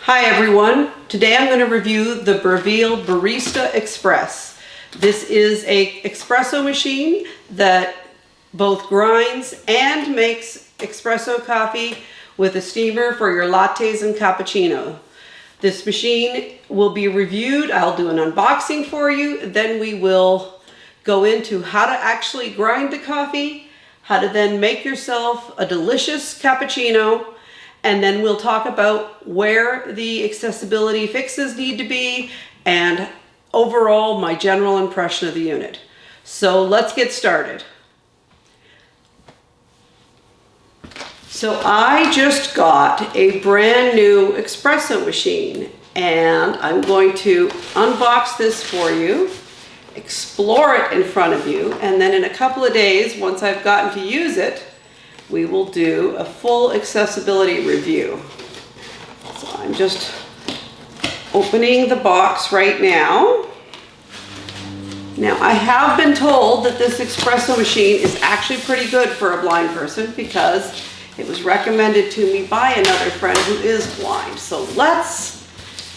Hi everyone, today I'm going to review the Breville Barista Express. This is a espresso machine that both grinds and makes espresso coffee with a steamer for your lattes and cappuccino. This machine will be reviewed. I'll do an unboxing for you. Then we will go into how to actually grind the coffee, how to then make yourself a delicious cappuccino, and then we'll talk about where the accessibility fixes need to be and overall my general impression of the unit. So let's get started. So I just got a brand new espresso machine and I'm going to unbox this for you, explore it in front of you, and then in a couple of days, once I've gotten to use it, we will do a full accessibility review. So I'm just opening the box right now. Now I have been told that this espresso machine is actually pretty good for a blind person because it was recommended to me by another friend who is blind. So let's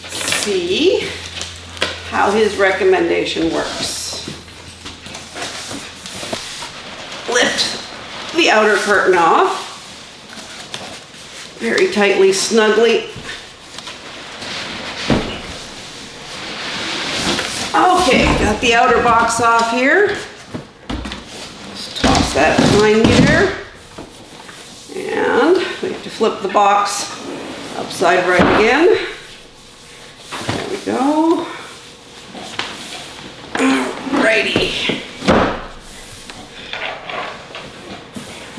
see how his recommendation works. Lift the outer curtain off very tightly, snugly. Okay, got the outer box off here. Just toss that behind me there. And we have to flip the box upside right again. There we go. Alrighty.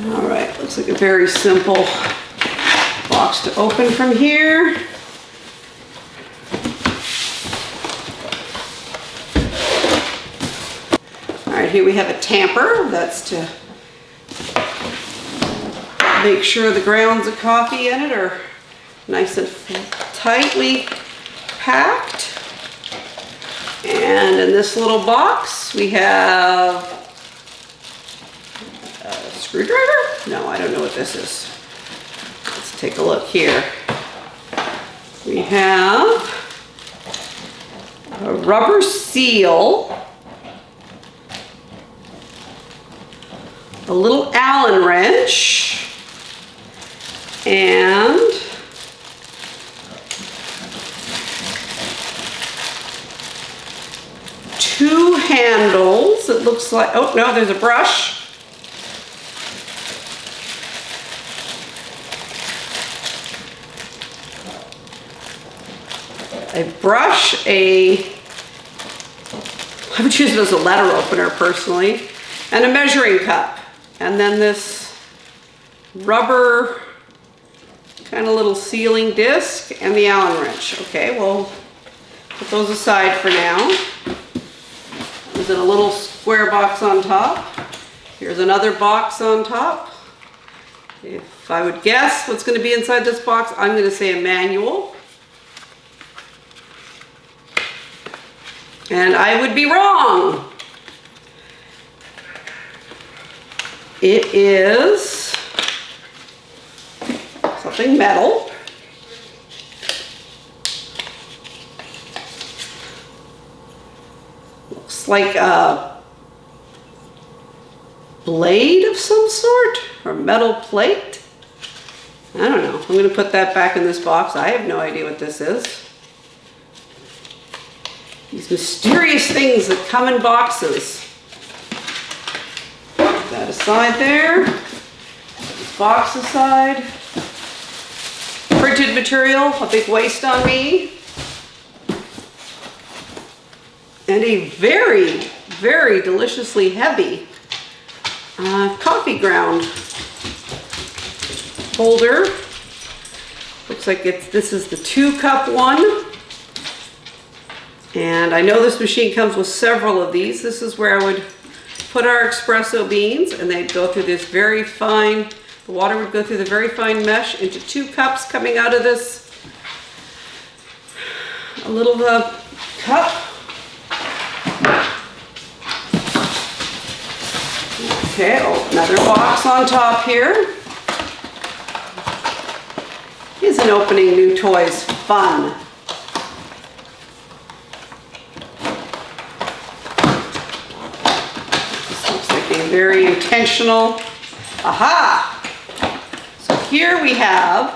Alright, looks like a very simple box to open from here. Alright, here we have a tamper. That's to make sure the grounds of coffee in it are nice and tightly packed. And in this little box we have screwdriver? No, I don't know what this is. Let's take a look here. We have a rubber seal, a little Allen wrench, and two handles. It looks like, oh no, there's a brush. A brush, I would use it as a letter opener personally, and a measuring cup. And then this rubber kind of little sealing disc and the Allen wrench. Okay, we'll put those aside for now. There's a little square box on top. Here's another box on top. If I would guess what's going to be inside this box, I'm going to say a manual. And I would be wrong. It is something metal. Looks like a blade of some sort, or metal plate. I don't know. I'm going to put that back in this box. I have no idea what this is. These mysterious things that come in boxes. Put that aside there. This box aside. Printed material, a big waste on me. And a very, very deliciously heavy coffee ground holder. Looks like this is the 2-cup one. And I know this machine comes with several of these. This is where I would put our espresso beans and they'd go through this very fine, the water would go through the very fine mesh into 2 cups coming out of this a little cup. Okay, oh, another box on top here. Here's an opening new toys fun. This looks like a very intentional. Aha! So here we have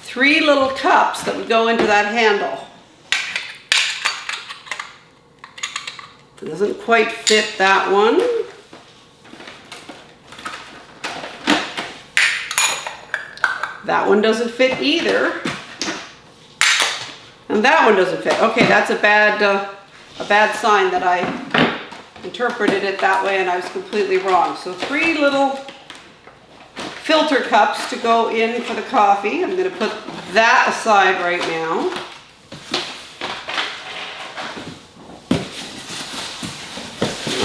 3 little cups that would go into that handle. It doesn't quite fit that one. That one doesn't fit either. And that one doesn't fit. Okay, that's a bad sign that I interpreted it that way and I was completely wrong. So 3 little filter cups to go in for the coffee. I'm going to put that aside right now.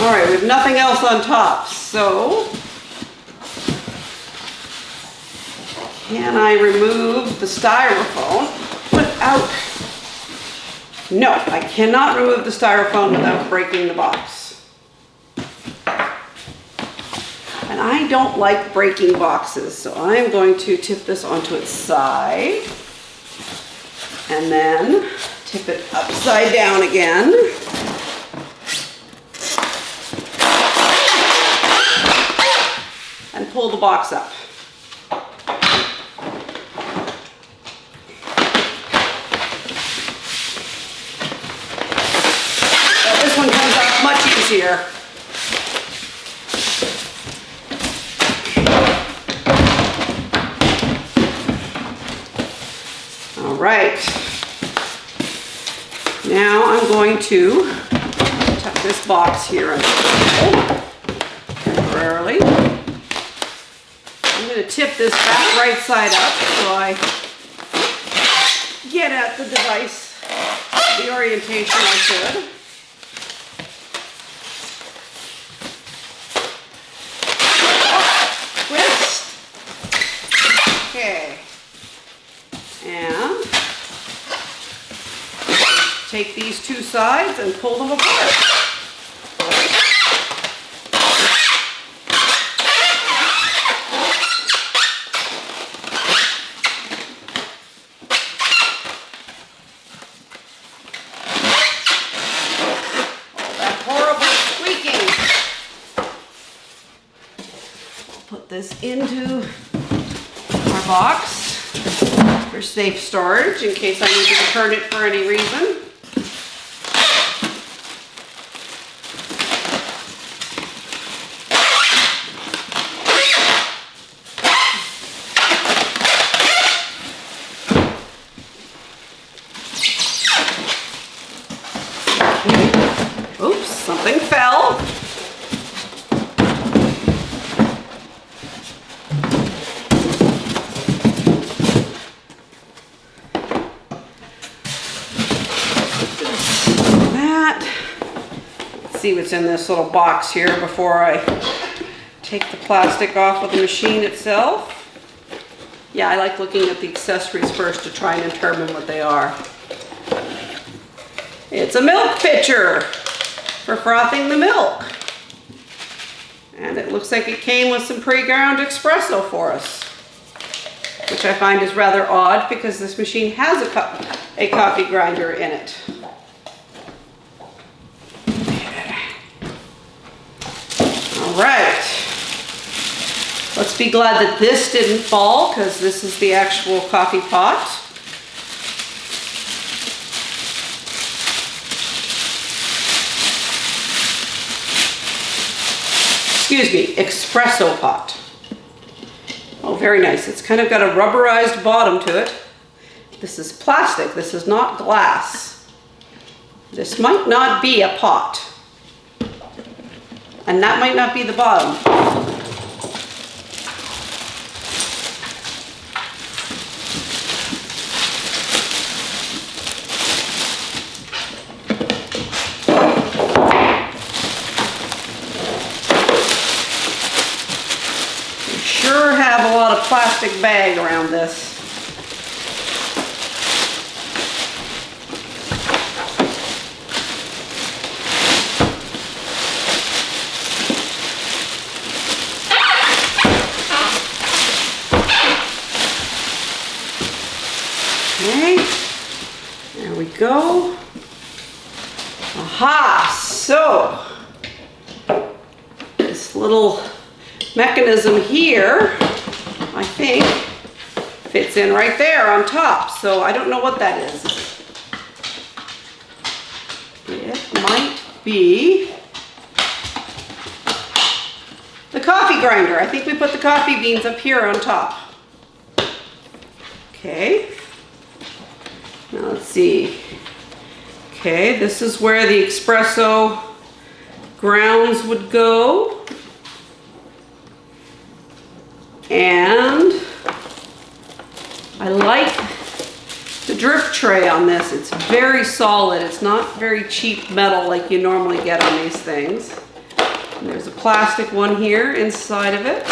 All right, we have nothing else on top, so can I remove the styrofoam without, no, I cannot remove the styrofoam without breaking the box. And I don't like breaking boxes, so I'm going to tip this onto its side and then tip it upside down again. And pull the box up. So this one comes up much easier. All right. Now I'm going to tuck this box here temporarily. I'm going to tip this back right side up so I get at the device, the orientation I should. Twist. Okay. And take these 2 sides and pull them apart. Put this into our box for safe storage in case I need to return it for any reason. Oops, something fell. See what's in this little box here before I take the plastic off of the machine itself. Yeah, I like looking at the accessories first to try and determine what they are. It's a milk pitcher for frothing the milk. And it looks like it came with some pre-ground espresso for us, which I find is rather odd because this machine has a coffee grinder in it. All right, let's be glad that this didn't fall because this is the actual coffee pot. Excuse me, espresso pot. Oh, very nice. It's kind of got a rubberized bottom to it. This is plastic, this is not glass. This might not be a pot. And that might not be the bottom. We sure have a lot of plastic bag around this. There we go. Aha! So, this little mechanism here, I think, fits in right there on top. So I don't know what that is. It might be the coffee grinder. I think we put the coffee beans up here on top. Okay. Now let's see. Okay, this is where the espresso grounds would go. And I like the drip tray on this. It's very solid. It's not very cheap metal like you normally get on these things. And there's a plastic one here inside of it.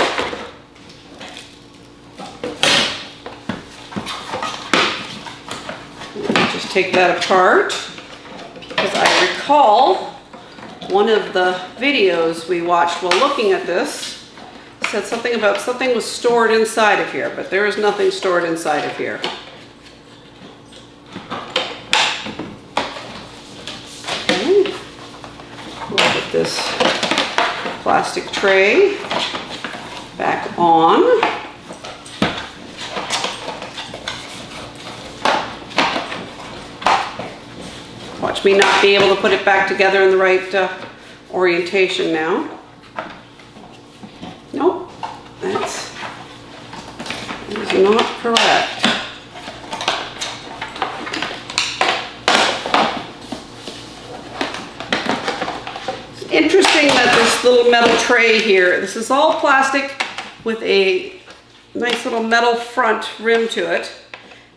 Just take that apart, because I recall one of the videos we watched while looking at this said something about something was stored inside of here, but there is nothing stored inside of here. Okay. We'll put this plastic tray back on. Watch me not be able to put it back together in the right orientation now. Nope, that is not correct. It's interesting that this little metal tray here, this is all plastic with a nice little metal front rim to it,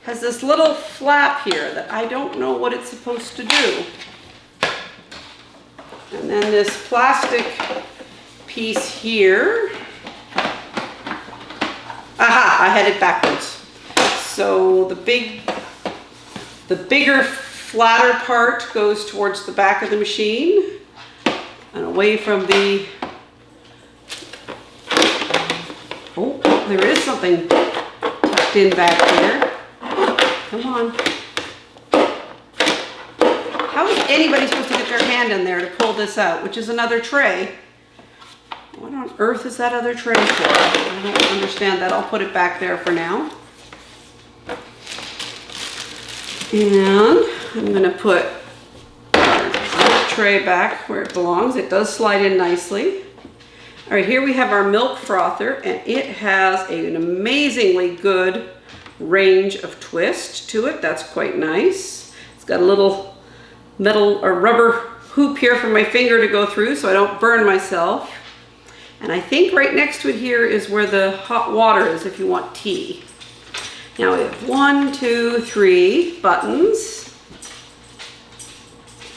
has this little flap here that I don't know what it's supposed to do. And then this plastic piece here. Aha, I had it backwards. So the bigger, flatter part goes towards the back of the machine and away from the, oh, there is something tucked in back here. Come on. How is anybody supposed to get their hand in there to pull this out, which is another tray? What on earth is that other tray for? I don't understand that. I'll put it back there for now. And I'm going to put the tray back where it belongs. It does slide in nicely. All right, here we have our milk frother, and it has an amazingly good range of twist to it. That's quite nice. It's got a little metal or rubber hoop here for my finger to go through so I don't burn myself. And I think right next to it here is where the hot water is if you want tea. Now we have 1, 2, 3 buttons.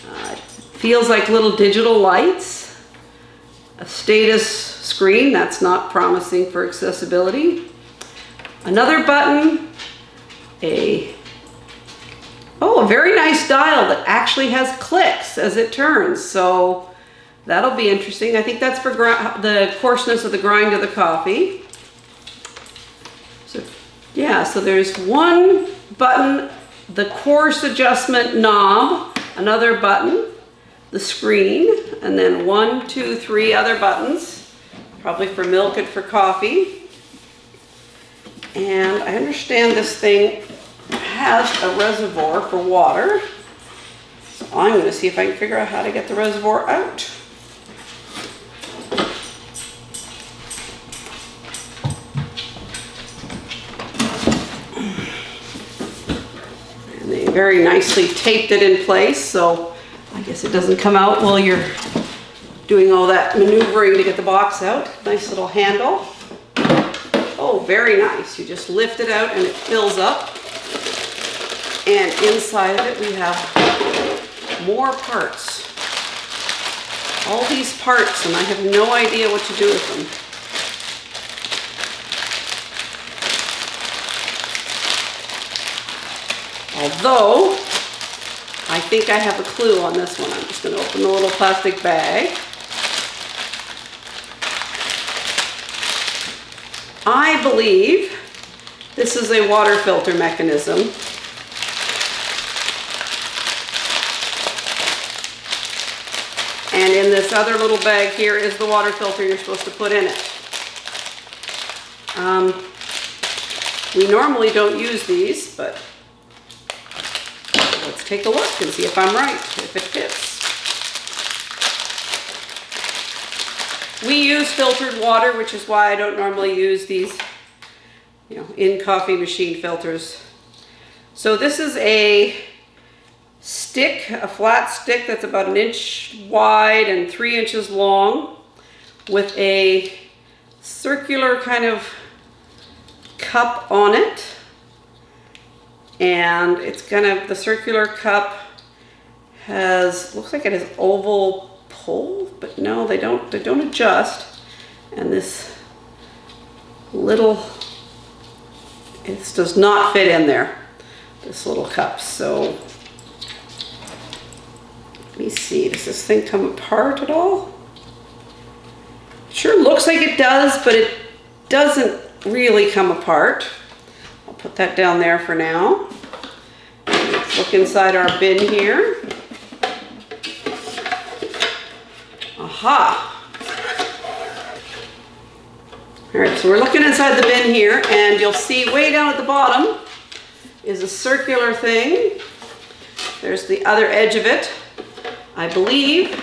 It feels like little digital lights. A status screen, that's not promising for accessibility. Another button. A very nice dial that actually has clicks as it turns. So that'll be interesting. I think that's for the coarseness of the grind of the coffee. So yeah, so there's one button, the coarse adjustment knob, another button, the screen, and then 1, 2, 3 other buttons, probably for milk and for coffee. And I understand this thing has a reservoir for water. So I'm going to see if I can figure out how to get the reservoir out. And they very nicely taped it in place, so I guess it doesn't come out while you're doing all that maneuvering to get the box out. Nice little handle. Oh, very nice. You just lift it out and it fills up. And inside of it we have more parts. All these parts, and I have no idea what to do with them. Although, I think I have a clue on this one. I'm just going to open the little plastic bag. I believe this is a water filter mechanism. this other little bag here is the water filter you're supposed to put in it. We normally don't use these, but let's take a look and see if I'm right, if it fits. We use filtered water, which is why I don't normally use these, in coffee machine filters. So this is a stick, a flat stick that's about 1 inch wide and 3 inches long, with a circular kind of cup on it. And it's the circular cup looks like it has oval poles, but no, they don't adjust. And this does not fit in there, this little cup. So let me see, does this thing come apart at all? Sure looks like it does, but it doesn't really come apart. I'll put that down there for now. Let's look inside our bin here. Aha! All right, so we're looking inside the bin here, and you'll see way down at the bottom is a circular thing. There's the other edge of it. I believe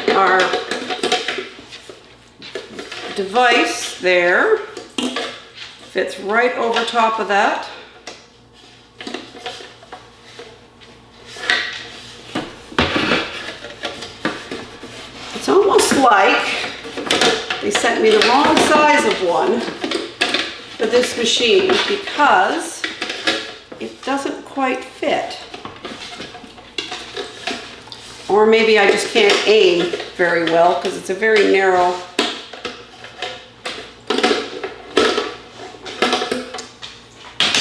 our device there fits right over top of that. It's almost like they sent me the wrong size of one for this machine because it doesn't quite fit. Or maybe I just can't aim very well because it's a very narrow.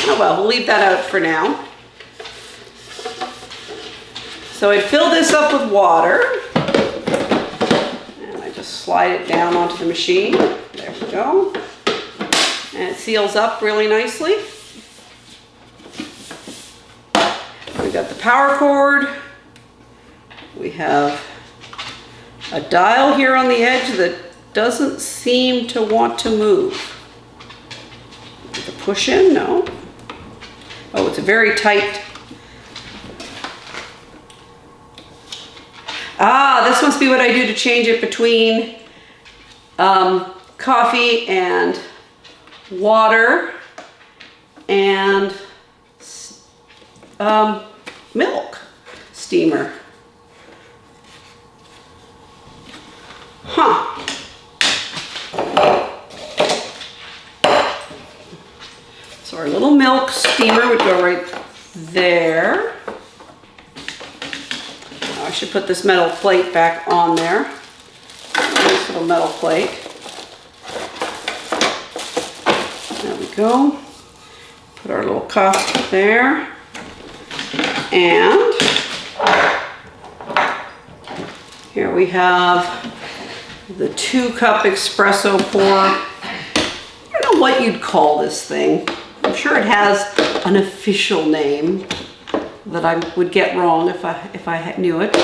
Oh well, we'll leave that out for now. So I fill this up with water. And I just slide it down onto the machine. There we go. And it seals up really nicely. We've got the power cord. We have a dial here on the edge that doesn't seem to want to move. The push in, no. Oh, it's a very tight. Ah, this must be what I do to change it between coffee and water and milk steamer. Huh. So our little milk steamer would go right there. I should put this metal plate back on there. Nice little metal plate. There we go. Put our little cup there. And here we have the 2-cup espresso pour. I don't know what you'd call this thing. I'm sure it has an official name that I would get wrong if I knew it.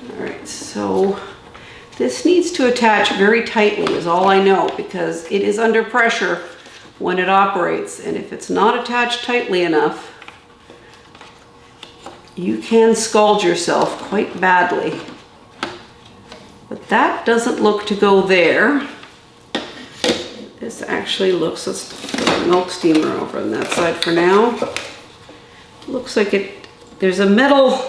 All right, so this needs to attach very tightly is all I know, because it is under pressure when it operates, and if it's not attached tightly enough, you can scald yourself quite badly. But that doesn't look to go there. This actually looks, let's put the milk steamer over on that side for now. Looks like there's a metal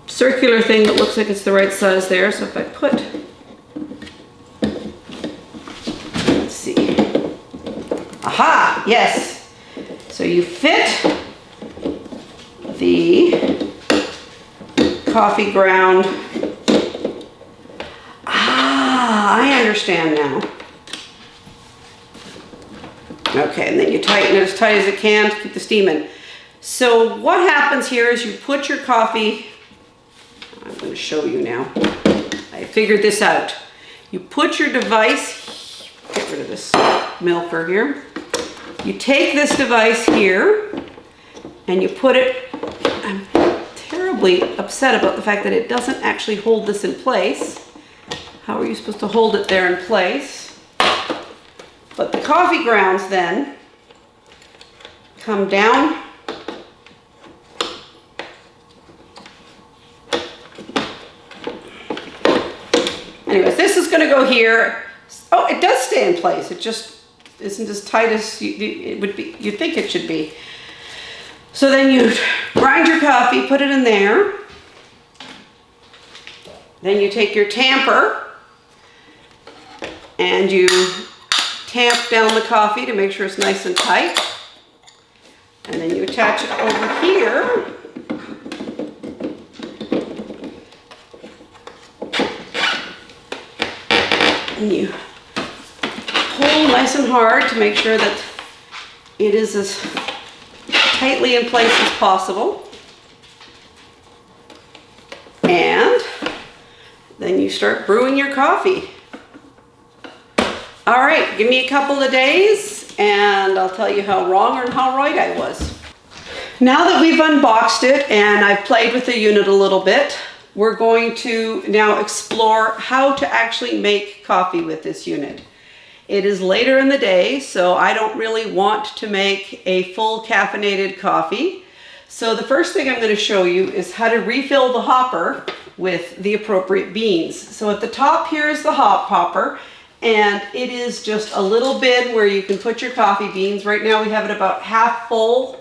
circular thing that looks like it's the right size there. So if I put, let's see. Aha, yes. So you fit the coffee ground. Ah, I understand now. Okay, and then you tighten it as tight as it can to keep the steam in. So what happens here is you put your coffee, I'm going to show you now. I figured this out. You put your device, get rid of this milker here. You take this device here and you put it, I'm terrible probably upset about the fact that it doesn't actually hold this in place. How are you supposed to hold it there in place? But the coffee grounds then come down anyways, this is going to go here. Oh, it does stay in place. It just isn't as tight as it would be. You'd think it should be. So then you grind your coffee, put it in there. Then you take your tamper and you tamp down the coffee to make sure it's nice and tight. And then you attach it over here. And you pull nice and hard to make sure that it is as tightly in place as possible. And then you start brewing your coffee. All right, give me a couple of days and I'll tell you how wrong or how right I was. Now that we've unboxed it and I've played with the unit a little bit, we're going to now explore how to actually make coffee with this unit. It is later in the day, so I don't really want to make a full caffeinated coffee. So the first thing I'm going to show you is how to refill the hopper with the appropriate beans. So at the top here is the hop hopper, and it is just a little bin where you can put your coffee beans. Right now we have it about half full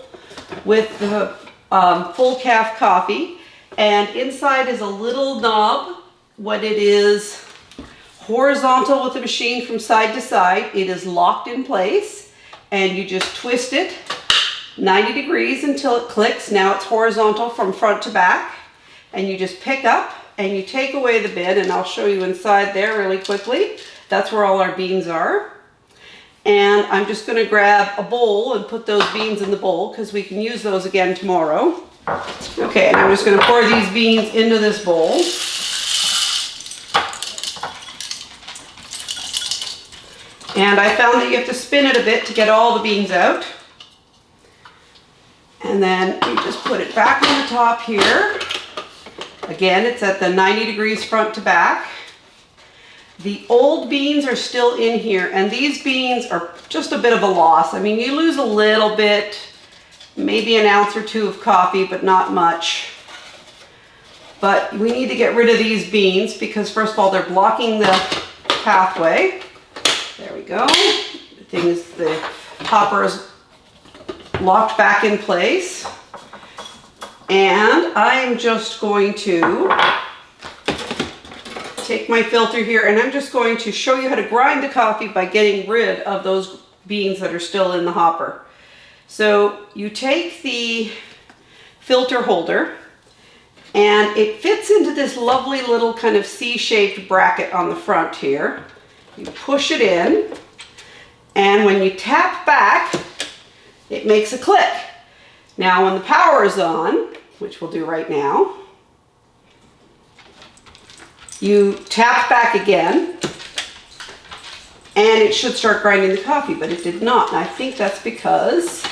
with the full calf coffee, and inside is a little knob. What it is horizontal with the machine from side to side. It is locked in place and you just twist it 90 degrees until it clicks. Now it's horizontal from front to back, and you just pick up and you take away the bin, and I'll show you inside there really quickly. That's where all our beans are. And I'm just going to grab a bowl and put those beans in the bowl because we can use those again tomorrow. Okay, and I'm just going to pour these beans into this bowl. And I found that you have to spin it a bit to get all the beans out. And then you just put it back on the top here. Again, it's at the 90 degrees front to back. The old beans are still in here, and these beans are just a bit of a loss. I mean, you lose a little bit, maybe an ounce or two of coffee, but not much. But we need to get rid of these beans because, first of all, they're blocking the pathway. There we go. The thing is, the hopper is locked back in place. And I'm just going to take my filter here, and I'm just going to show you how to grind the coffee by getting rid of those beans that are still in the hopper. So you take the filter holder, and it fits into this lovely little kind of C-shaped bracket on the front here. You push it in, and when you tap back, it makes a click. Now when the power is on, which we'll do right now, you tap back again, and it should start grinding the coffee, but it did not. And I think that's because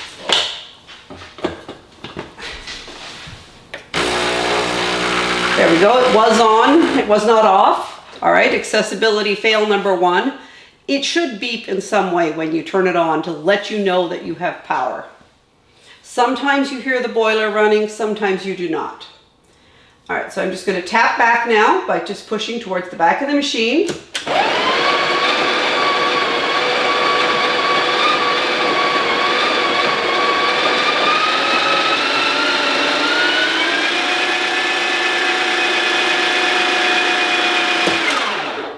there we go, it was on, it was not off. All right, accessibility fail number 1. It should beep in some way when you turn it on to let you know that you have power. Sometimes you hear the boiler running, sometimes you do not. All right, so I'm just going to tap back now by just pushing towards the back of the machine.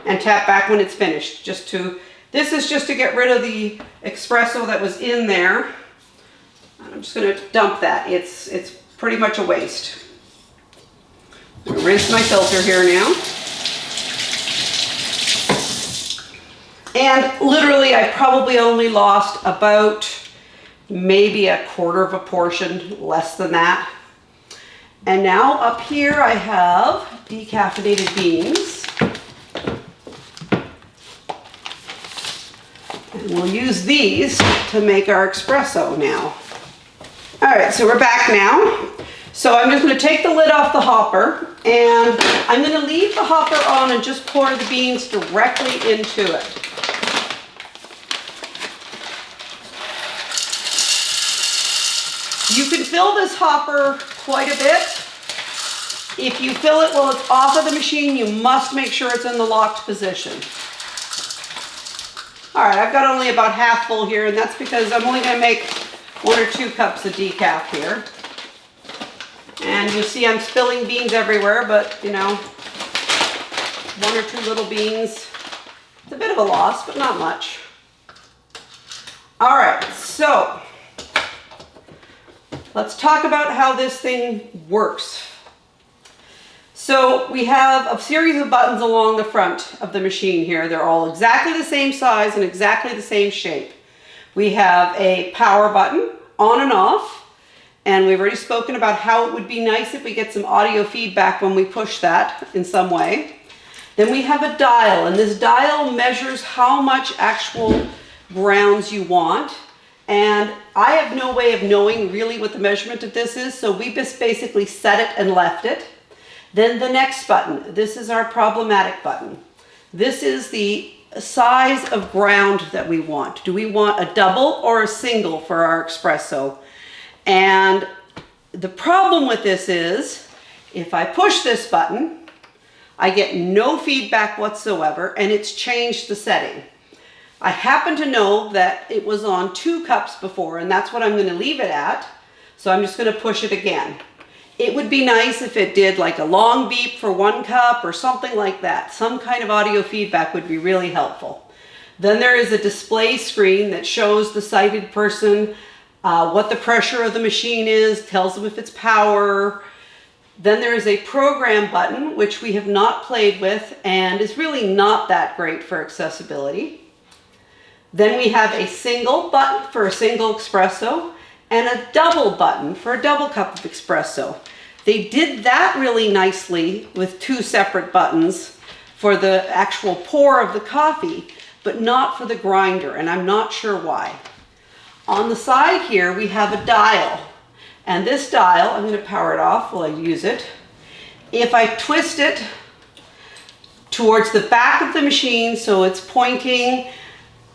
And tap back when it's finished. This is just to get rid of the espresso that was in there. I'm just going to dump that. It's pretty much a waste. I'm going to rinse my filter here now. And literally I probably only lost about maybe a quarter of a portion, less than that. And now up here I have decaffeinated beans. And we'll use these to make our espresso now. All right, so we're back now. So I'm just going to take the lid off the hopper, and I'm going to leave the hopper on and just pour the beans directly into it. You can fill this hopper quite a bit. If you fill it while it's off of the machine, you must make sure it's in the locked position. All right, I've got only about half full here, and that's because I'm only going to make 1 or 2 cups of decaf here. And you'll see I'm spilling beans everywhere, but you know, 1 or 2 little beans. It's a bit of a loss, but not much. All right, so let's talk about how this thing works. So we have a series of buttons along the front of the machine here. They're all exactly the same size and exactly the same shape. We have a power button, on and off, and we've already spoken about how it would be nice if we get some audio feedback when we push that in some way. Then we have a dial, and this dial measures how much actual grounds you want. And I have no way of knowing really what the measurement of this is, so we just basically set it and left it. Then the next button, this is our problematic button. This is the size of ground that we want. Do we want a double or a single for our espresso? And the problem with this is, if I push this button, I get no feedback whatsoever, and it's changed the setting. I happen to know that it was on 2 cups before, and that's what I'm going to leave it at. So I'm just going to push it again. It would be nice if it did like a long beep for 1 cup or something like that. Some kind of audio feedback would be really helpful. Then there is a display screen that shows the sighted person what the pressure of the machine is, tells them if it's power. Then there is a program button, which we have not played with and is really not that great for accessibility. Then we have a single button for a single espresso and a double button for a double cup of espresso. They did that really nicely with 2 separate buttons for the actual pour of the coffee, but not for the grinder, and I'm not sure why. On the side here, we have a dial, and this dial, I'm going to power it off while I use it. If I twist it towards the back of the machine, so it's pointing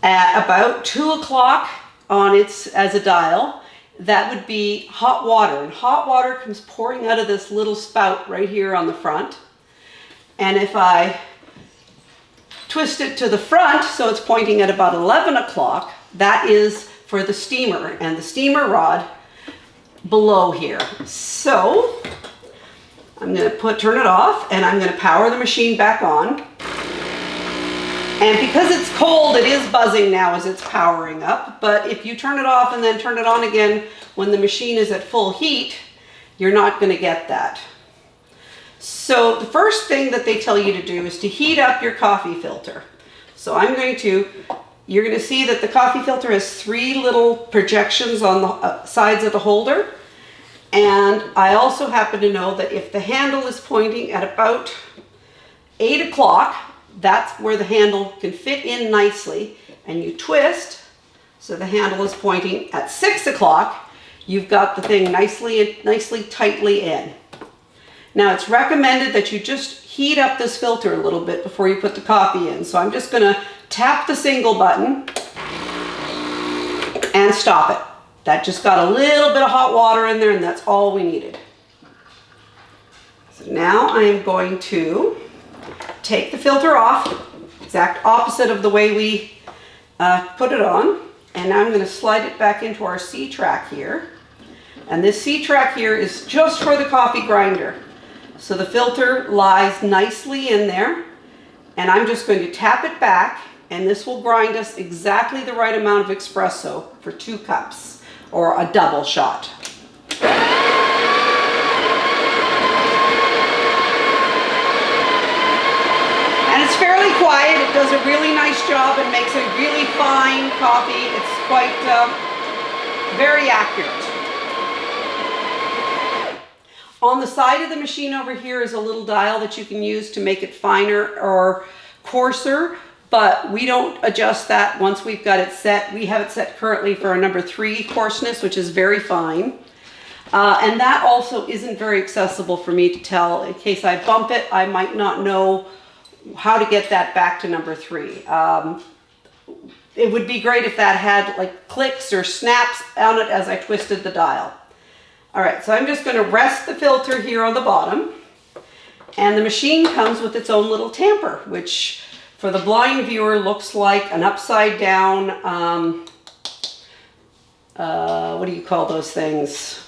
at about 2 o'clock on its as a dial, that would be hot water, and hot water comes pouring out of this little spout right here on the front. And if I twist it to the front, so it's pointing at about 11 o'clock, that is for the steamer and the steamer rod below here. So I'm going to turn it off, and I'm going to power the machine back on. And because it's cold, it is buzzing now as it's powering up. But if you turn it off and then turn it on again when the machine is at full heat, you're not going to get that. So the first thing that they tell you to do is to heat up your coffee filter. So you're going to see that the coffee filter has 3 little projections on the sides of the holder. And I also happen to know that if the handle is pointing at about 8 o'clock, that's where the handle can fit in nicely, and you twist so the handle is pointing at 6 o'clock. You've got the thing nicely tightly in. Now it's recommended that you just heat up this filter a little bit before you put the coffee in. So I'm just going to tap the single button and stop it. That just got a little bit of hot water in there, and that's all we needed. So now I am going to take the filter off, exact opposite of the way we put it on. And now I'm going to slide it back into our C-track here. And this C-track here is just for the coffee grinder. So the filter lies nicely in there. And I'm just going to tap it back, and this will grind us exactly the right amount of espresso for 2 cups, or a double shot. It's fairly quiet. It does a really nice job and makes a really fine coffee. It's quite very accurate. On the side of the machine over here is a little dial that you can use to make it finer or coarser, but we don't adjust that once we've got it set. We have it set currently for a number 3 coarseness, which is very fine. And that also isn't very accessible for me to tell. In case I bump it, I might not know how to get that back to number 3. It would be great if that had like clicks or snaps on it as I twisted the dial. All right, so I'm just going to rest the filter here on the bottom. And the machine comes with its own little tamper, which for the blind viewer looks like an upside down, what do you call those things?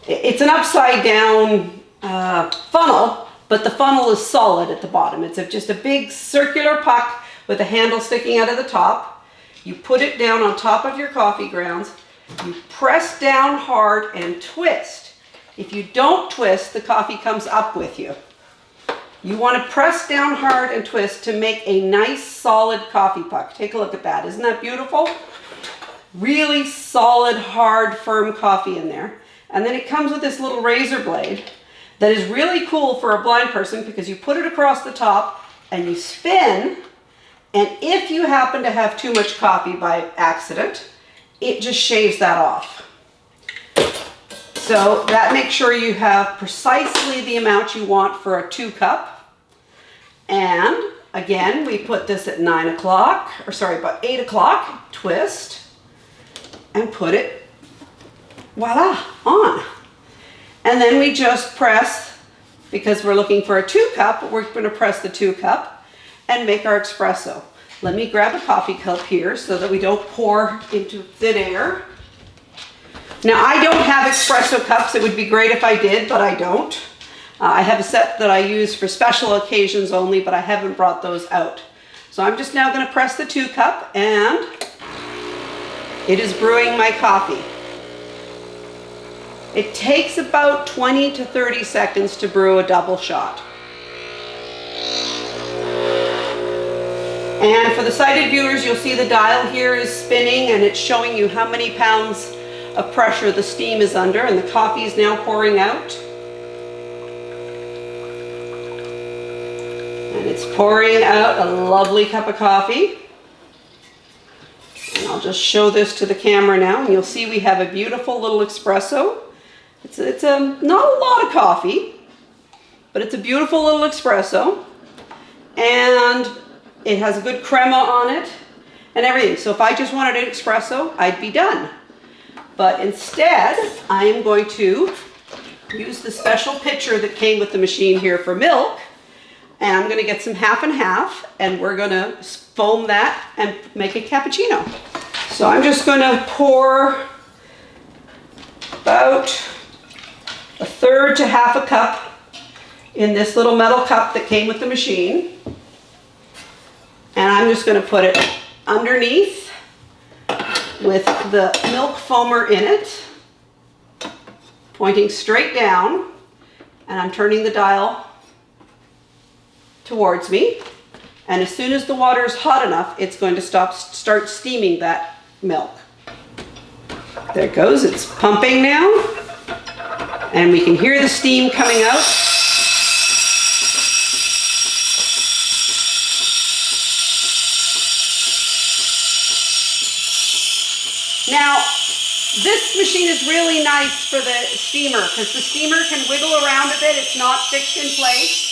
It's an upside down funnel, but the funnel is solid at the bottom. It's just a big circular puck with a handle sticking out of the top. You put it down on top of your coffee grounds. You press down hard and twist. If you don't twist, the coffee comes up with you. You want to press down hard and twist to make a nice solid coffee puck. Take a look at that. Isn't that beautiful? Really solid, hard, firm coffee in there. And then it comes with this little razor blade that is really cool for a blind person because you put it across the top and you spin, and if you happen to have too much coffee by accident, it just shaves that off. So that makes sure you have precisely the amount you want for a 2 cup. And again, we put this at 9 o'clock, or sorry, about 8 o'clock, twist, and put it, voila, on. And then we just press, because we're looking for a 2 cup, we're going to press the 2 cup and make our espresso. Let me grab a coffee cup here so that we don't pour into thin air. Now, I don't have espresso cups. It would be great if I did, but I don't. I have a set that I use for special occasions only, but I haven't brought those out. So I'm just now going to press the 2 cup, and it is brewing my coffee. It takes about 20 to 30 seconds to brew a double shot. And for the sighted viewers, you'll see the dial here is spinning, and it's showing you how many pounds of pressure the steam is under, and the coffee is now pouring out. And it's pouring out a lovely cup of coffee. And I'll just show this to the camera now, and you'll see we have a beautiful little espresso. It's not a lot of coffee, but it's a beautiful little espresso. And it has a good crema on it and everything. So if I just wanted an espresso, I'd be done. But instead, I am going to use the special pitcher that came with the machine here for milk. And I'm going to get some half and half, and we're going to foam that and make a cappuccino. So I'm just going to pour about 1/3 to 1/2 a cup in this little metal cup that came with the machine. And I'm just going to put it underneath with the milk foamer in it, pointing straight down, and I'm turning the dial towards me. And as soon as the water is hot enough, it's going to start steaming that milk. There it goes, it's pumping now, and we can hear the steam coming out. Now, this machine is really nice for the steamer because the steamer can wiggle around a bit. It's not fixed in place.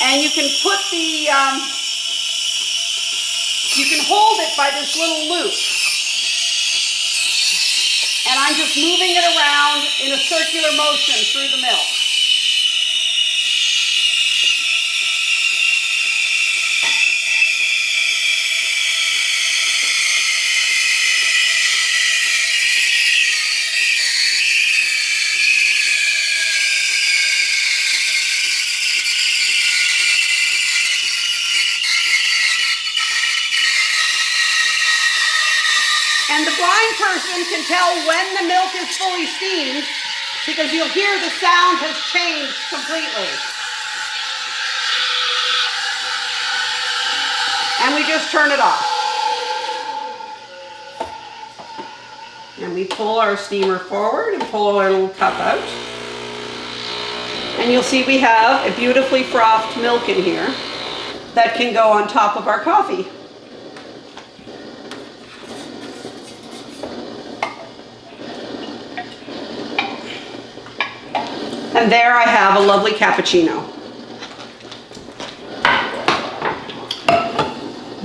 And you can put the, you can hold it by this little loop. And I'm just moving it around in a circular motion through the milk. And the blind person can tell when the milk is fully steamed because you'll hear the sound has changed completely. And we just turn it off. And we pull our steamer forward and pull our little cup out. And you'll see we have a beautifully frothed milk in here that can go on top of our coffee. And there I have a lovely cappuccino.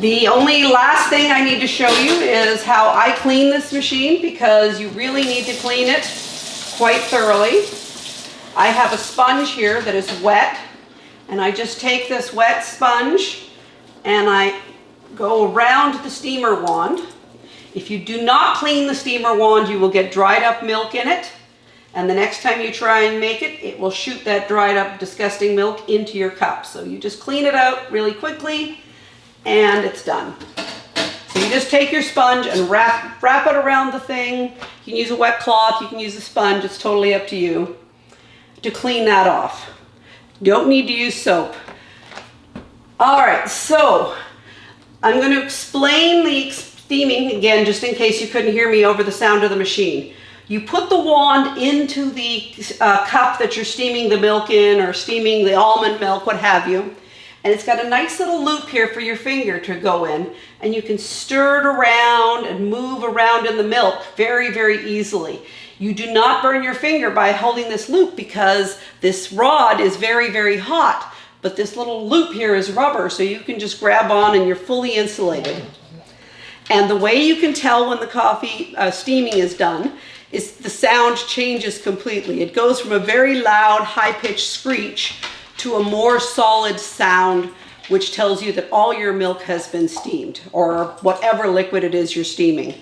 The only last thing I need to show you is how I clean this machine, because you really need to clean it quite thoroughly. I have a sponge here that is wet, and I just take this wet sponge and I go around the steamer wand. If you do not clean the steamer wand, you will get dried up milk in it, and the next time you try and make it, it will shoot that dried up disgusting milk into your cup. So you just clean it out really quickly and it's done. So you just take your sponge and wrap it around the thing. You can use a wet cloth, you can use a sponge, it's totally up to you to clean that off. You don't need to use soap. All right, so I'm going to explain the steaming again, just in case you couldn't hear me over the sound of the machine. You put the wand into the cup that you're steaming the milk in, or steaming the almond milk, what have you. And it's got a nice little loop here for your finger to go in, and you can stir it around and move around in the milk very, very easily. You do not burn your finger by holding this loop, because this rod is very, very hot, but this little loop here is rubber, so you can just grab on and you're fully insulated. And the way you can tell when the coffee steaming is done is the sound changes completely. It goes from a very loud, high-pitched screech to a more solid sound, which tells you that all your milk has been steamed, or whatever liquid it is you're steaming.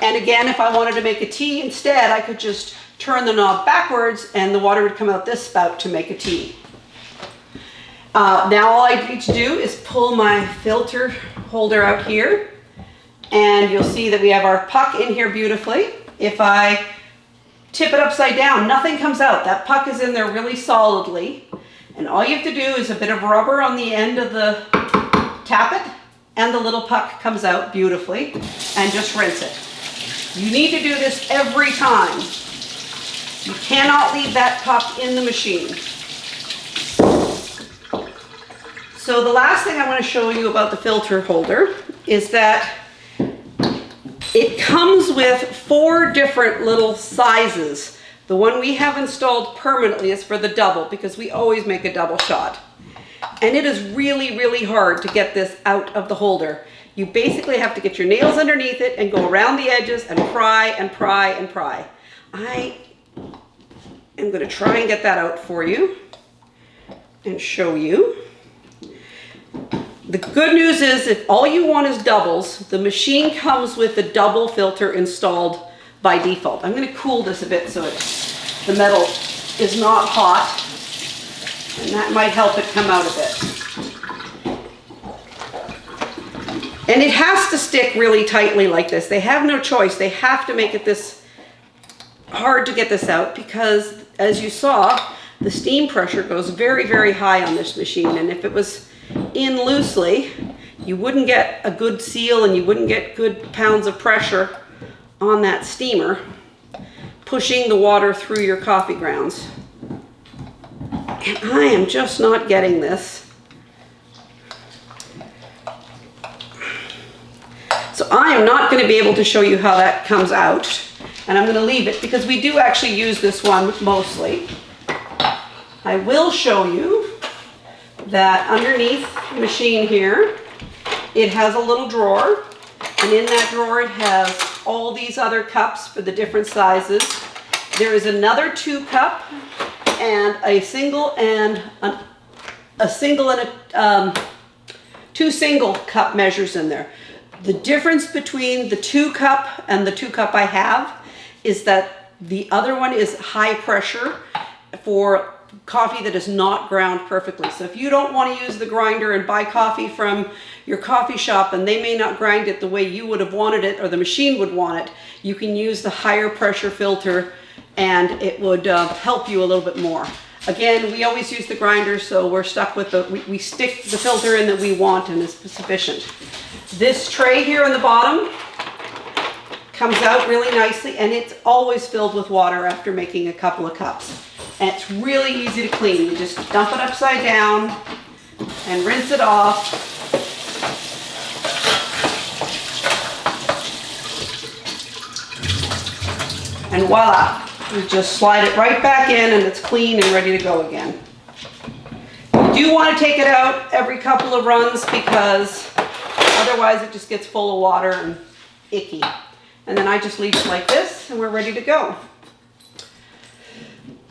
And again, if I wanted to make a tea instead, I could just turn the knob backwards and the water would come out this spout to make a tea. Now all I need to do is pull my filter holder out here, and you'll see that we have our puck in here beautifully. If I tip it upside down, nothing comes out. That puck is in there really solidly. And all you have to do is a bit of rubber on the end of the tappet, and the little puck comes out beautifully, and just rinse it. You need to do this every time. You cannot leave that puck in the machine. So the last thing I want to show you about the filter holder is that it comes with 4 different little sizes. The one we have installed permanently is for the double, because we always make a double shot. And it is really, really hard to get this out of the holder. You basically have to get your nails underneath it and go around the edges and pry and pry and pry. I am going to try and get that out for you and show you. The good news is, if all you want is doubles, the machine comes with the double filter installed by default. I'm going to cool this a bit so the metal is not hot, and that might help it come out a bit. And it has to stick really tightly like this. They have no choice. They have to make it this hard to get this out, because as you saw, the steam pressure goes very, very high on this machine, and if it was in loosely, you wouldn't get a good seal and you wouldn't get good pounds of pressure on that steamer pushing the water through your coffee grounds. And I am just not getting this. So I am not going to be able to show you how that comes out, and I'm going to leave it because we do actually use this one mostly. I will show you that underneath the machine here, it has a little drawer, and in that drawer it has all these other cups for the different sizes. There is another 2 cup and a single and two single cup measures in there. The difference between the 2 cup and the 2 cup I have is that the other one is high pressure for coffee that is not ground perfectly. So if you don't want to use the grinder and buy coffee from your coffee shop and they may not grind it the way you would have wanted it or the machine would want it, you can use the higher pressure filter and it would help you a little bit more. Again, we always use the grinder, so we're stuck with we stick the filter in that we want and it's sufficient. This tray here on the bottom comes out really nicely, and it's always filled with water after making a couple of cups. And it's really easy to clean. You just dump it upside down and rinse it off. And voila. You just slide it right back in and it's clean and ready to go again. You do want to take it out every couple of runs because otherwise it just gets full of water and icky. And then I just leave it like this and we're ready to go.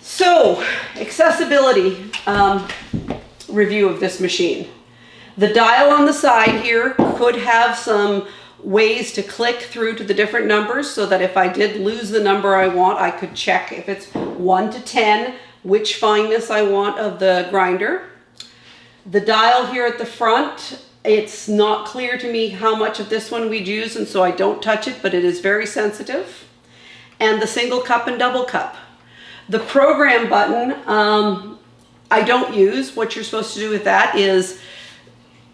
So, accessibility review of this machine. The dial on the side here could have some ways to click through to the different numbers so that if I did lose the number I want, I could check if it's 1 to 10, which fineness I want of the grinder. The dial here at the front, it's not clear to me how much of this one we'd use, and so I don't touch it, but it is very sensitive. And the single cup and double cup. The program button, I don't use. What you're supposed to do with that is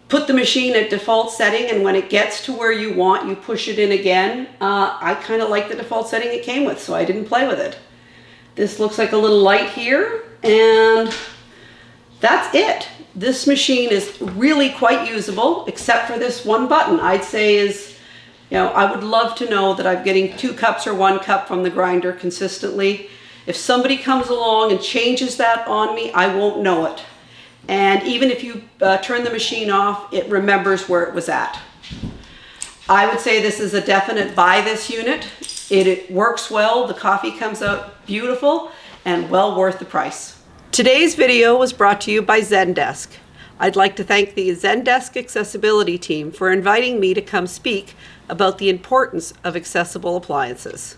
put the machine at default setting, and when it gets to where you want, you push it in again. I kind of like the default setting it came with, so I didn't play with it. This looks like a little light here, and that's it. This machine is really quite usable, except for this one button. I'd say is, you know, I would love to know that I'm getting 2 cups or 1 cup from the grinder consistently. If somebody comes along and changes that on me, I won't know it. And even if you turn the machine off, it remembers where it was at. I would say this is a definite buy this unit. It works well, the coffee comes out beautiful, and well worth the price. Today's video was brought to you by Zendesk. I'd like to thank the Zendesk accessibility team for inviting me to come speak about the importance of accessible appliances.